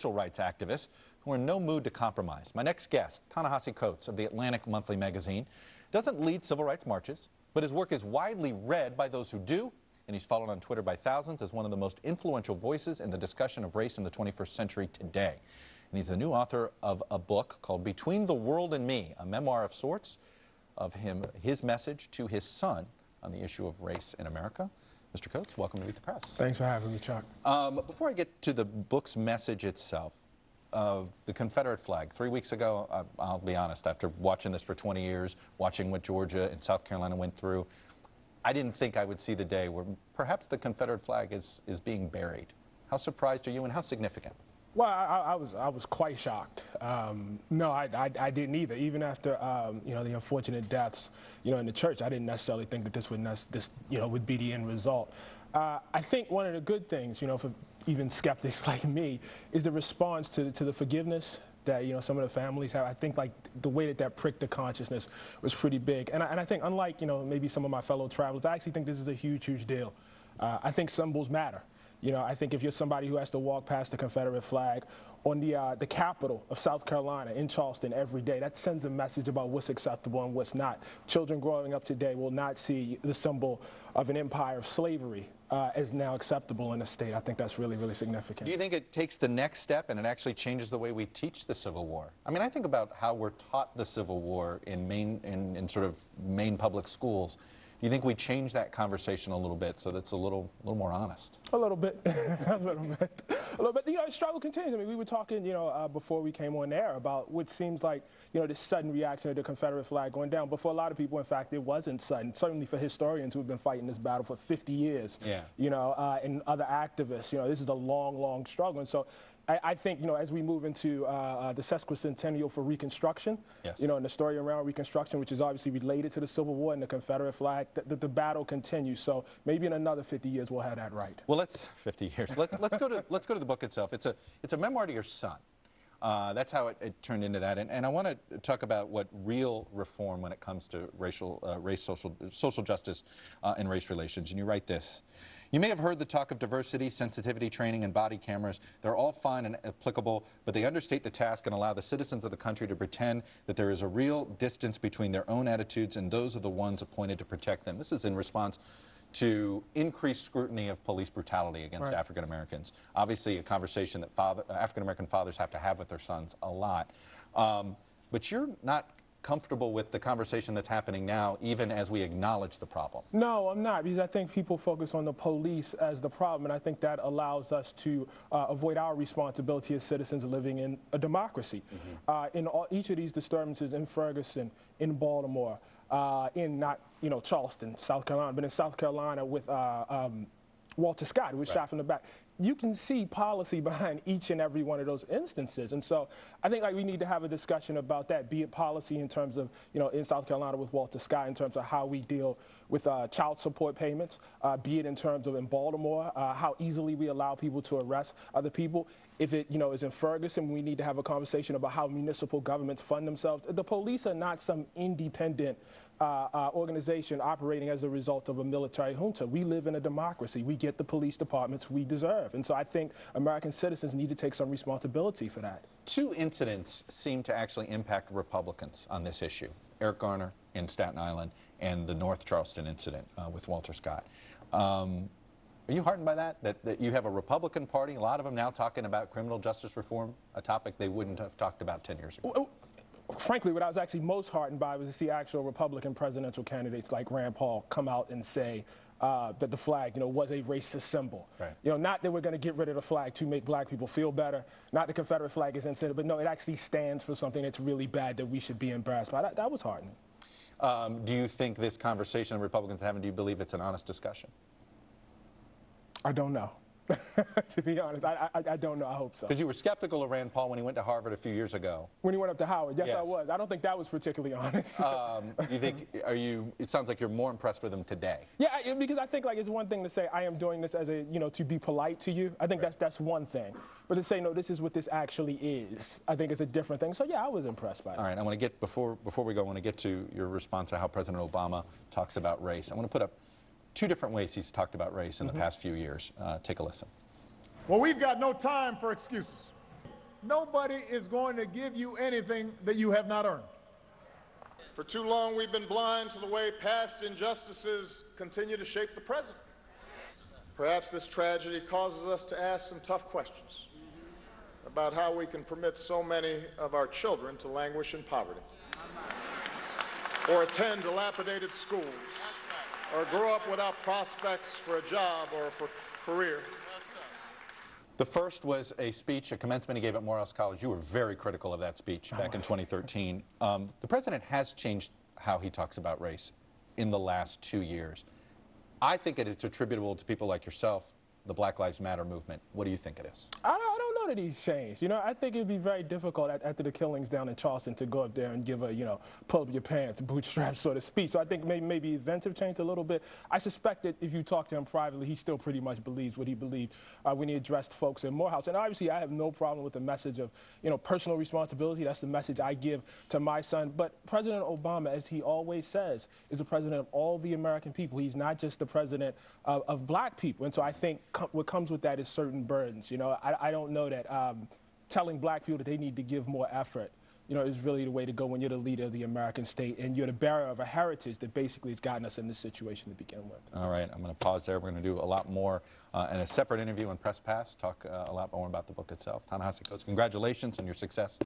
social rights activists who are in no mood to compromise. My next guest, Ta-Nehisi Coates of the Atlantic Monthly magazine, doesn't lead civil rights marches, but his work is widely read by those who do, and he's followed on Twitter by thousands as one of the most influential voices in the discussion of race in the 21st century today. And he's the new author of a book called Between the World and Me, a memoir of sorts of his message to his son on the issue of race in America. Mr. Coates, welcome to Meet the Press. Thanks for having me, Chuck. Before I get to the book's message itself, the Confederate flag. 3 weeks ago, I'll be honest, after watching this for 20 years, watching what Georgia and South Carolina went through, I didn't think I would see the day where perhaps the Confederate flag is being buried. How surprised are you, and how significant? Well, I was quite shocked. No, I didn't either. Even after the unfortunate deaths, in the church, I didn't necessarily think that this would be the end result. I think one of the good things, for even skeptics like me, is the response to the forgiveness that some of the families have. I think like the way that pricked the consciousness was pretty big, and I think unlike maybe some of my fellow travelers, I actually think this is a huge deal. I think symbols matter. I think if you're somebody who has to walk past the Confederate flag on the capital of South Carolina in Charleston every day, that sends a message about what's acceptable and what's not. Children growing up today will not see the symbol of an empire of slavery as now acceptable in the state. I think that's really significant. Do you think it takes the next step and it actually changes the way we teach the Civil War? I mean, I think about how we're taught the Civil War in sort of main public schools. Do you think we change that conversation a little bit so that's a little more honest? A little bit, a little bit. The struggle continues. I mean, we were talking, before we came on air about what seems like, this sudden reaction to the Confederate flag going down. But for a lot of people, in fact, it wasn't sudden. Certainly for historians who have been fighting this battle for 50 years, and other activists, this is a long struggle. And so I think, as we move into the sesquicentennial for Reconstruction, yes, and the story around Reconstruction, which is obviously related to the Civil War and the Confederate flag, the battle continues. So maybe in another 50 years we'll have that right. Well, 50 years. Let's go to the book itself. It's a memoir to your son. That's how it turned into that. And I want to talk about what real reform when it comes to social justice and race relations. And you write this: you may have heard the talk of diversity, sensitivity training, and body cameras. They're all fine and applicable, but they understate the task and allow the citizens of the country to pretend that there is a real distance between their own attitudes and those of the ones appointed to protect them. This is in response to increased scrutiny of police brutality against African Americans. Obviously, a conversation that African American fathers have to have with their sons a lot. But you're not comfortable with the conversation that's happening now, even as we acknowledge the problem. No, I'm not, because I think people focus on the police as the problem, and I think that allows us to avoid our responsibility as citizens living in a democracy. In each of these disturbances, in Ferguson, in Baltimore, in not Charleston, South Carolina, but in South Carolina with Walter Scott, who was shot from the back. You can see policy behind each and every one of those instances. And so I think we need to have a discussion about that, be it policy in terms of, in South Carolina with Walter Scott, in terms of how we deal with child support payments, be it in terms of in Baltimore, how easily we allow people to arrest other people. If it, is in Ferguson, we need to have a conversation about how municipal governments fund themselves. The police are not some independent organization operating as a result of a military junta. We live in a democracy. We get the police departments we deserve. And so I think American citizens need to take some responsibility for that. Two incidents seem to actually impact Republicans on this issue: Eric Garner in Staten Island and the North Charleston incident with Walter Scott. Are you heartened by that you have a Republican Party, a lot of them now talking about criminal justice reform, a topic they wouldn't have talked about 10 years ago? Frankly, what I was actually most heartened by was to see actual Republican presidential candidates like Rand Paul come out and say that the flag, was a racist symbol. Right. Not that we're going to get rid of the flag to make black people feel better, not the Confederate flag is insensitive, but no, it actually stands for something that's really bad that we should be embarrassed by. That was heartening. Do you think this conversation the Republicans are having, do you believe it's an honest discussion? I don't know. To be honest, I don't know. I hope so. Because you were skeptical of Rand Paul when he went to Harvard a few years ago. When he went up to Howard, yes. I was. I don't think that was particularly honest. You think, it sounds like you're more impressed with him today. Yeah, because I think it's one thing to say, I am doing this as a, to be polite to you. I think that's one thing. But to say, no, this is what this actually is, I think it's a different thing. So yeah, I was impressed by it. All right, I want to get, before we go, I want to get to your response to how President Obama talks about race. I want to put up two different ways he's talked about race in the past few years. Take a listen. Well, we've got no time for excuses. Nobody is going to give you anything that you have not earned. For too long, we've been blind to the way past injustices continue to shape the present. Perhaps this tragedy causes us to ask some tough questions about how we can permit so many of our children to languish in poverty, or attend dilapidated schools, or grow up without prospects for a job or for a career. The first was a speech, a commencement he gave at Morehouse College. You were very critical of that speech back in 2013. The president has changed how he talks about race in the last 2 years. I think it is attributable to people like yourself, the Black Lives Matter movement. What do you think it is? I don't know that he's changed. You know, I think it'd be very difficult after the killings down in Charleston to go up there and give a, you know, pull up your pants, bootstraps sort of speech. So I think maybe events have changed a little bit. I suspect that if you talk to him privately, he still pretty much believes what he believed when he addressed folks in Morehouse. And obviously, I have no problem with the message of, you know, personal responsibility. That's the message I give to my son. But President Obama, as he always says, is the president of all the American people. He's not just the president of black people. And so I think what comes with that is certain burdens. You know, I don't know that telling black people that they need to give more effort, you know, is really the way to go when you're the leader of the American state and you're the bearer of a heritage that basically has gotten us in this situation to begin with. All right, I'm going to pause there. We're going to do a lot more in a separate interview on Press Pass, talk a lot more about the book itself. Ta-Nehisi Coates, congratulations on your success.